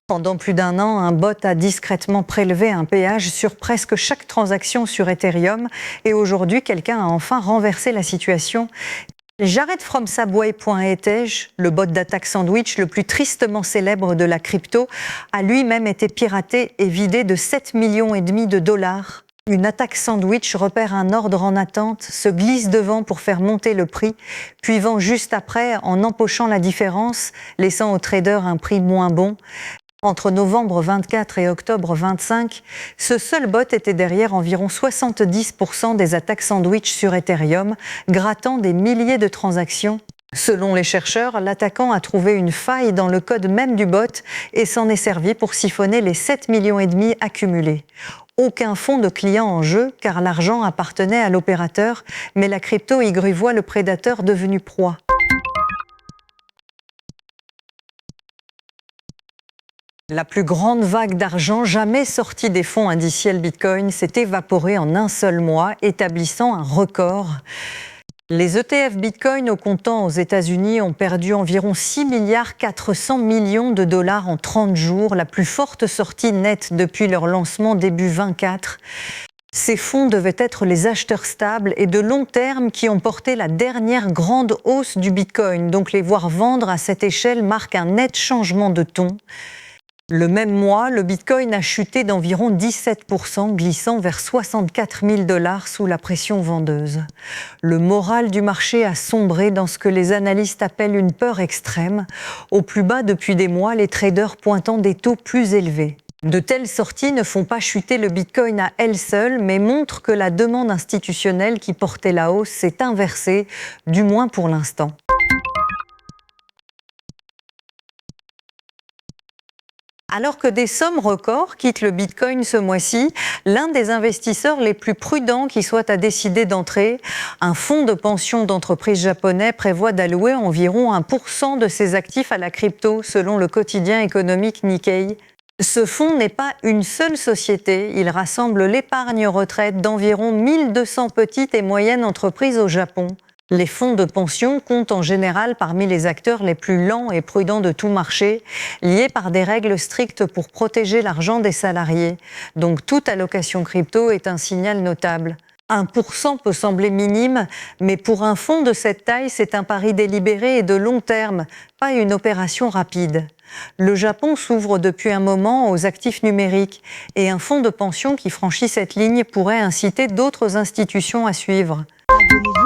Pendant plus d'un an, un bot a discrètement prélevé un péage sur presque chaque transaction sur Ethereum et aujourd'hui, quelqu'un a enfin renversé la situation. JaredFromSubway.eth, le bot d'attaque sandwich le plus tristement célèbre de la crypto, a lui-même été piraté et vidé de 7,5 millions de dollars. Une attaque sandwich repère un ordre en attente, se glisse devant pour faire monter le prix, puis vend juste après en empochant la différence, laissant au trader un prix moins bon. Entre novembre 24 et octobre 25, ce seul bot était derrière environ 70% des attaques sandwich sur Ethereum, grattant des milliers de transactions. Selon les chercheurs, l'attaquant a trouvé une faille dans le code même du bot et s'en est servi pour siphonner les 7,5 millions accumulés. Aucun fonds de clients en jeu, car l'argent appartenait à l'opérateur, mais la crypto y voit le prédateur devenu proie. La plus grande vague d'argent jamais sortie des fonds indiciels Bitcoin s'est évaporée en un seul mois, établissant un record. Les ETF Bitcoin au comptant aux États-Unis ont perdu environ 6,4 milliards de dollars en 30 jours, la plus forte sortie nette depuis leur lancement début 24. Ces fonds devaient être les acheteurs stables et de long terme qui ont porté la dernière grande hausse du Bitcoin, donc les voir vendre à cette échelle marque un net changement de ton. Le même mois, le Bitcoin a chuté d'environ 17%, glissant vers 64 000 dollars sous la pression vendeuse. Le moral du marché a sombré dans ce que les analystes appellent une peur extrême. Au plus bas depuis des mois, les traders pointant des taux plus élevés. De telles sorties ne font pas chuter le Bitcoin à elles seules, mais montrent que la demande institutionnelle qui portait la hausse s'est inversée, du moins pour l'instant. Alors que des sommes records quittent le Bitcoin ce mois-ci, l'un des investisseurs les plus prudents qui soit à décider d'entrer, un fonds de pension d'entreprise japonais prévoit d'allouer environ 1% de ses actifs à la crypto, selon le quotidien économique Nikkei. Ce fonds n'est pas une seule société, il rassemble l'épargne retraite d'environ 1200 petites et moyennes entreprises au Japon. Les fonds de pension comptent en général parmi les acteurs les plus lents et prudents de tout marché, liés par des règles strictes pour protéger l'argent des salariés. Donc toute allocation crypto est un signal notable. 1% peut sembler minime, mais pour un fonds de cette taille, c'est un pari délibéré et de long terme, pas une opération rapide. Le Japon s'ouvre depuis un moment aux actifs numériques et un fonds de pension qui franchit cette ligne pourrait inciter d'autres institutions à suivre. Abonnez-vous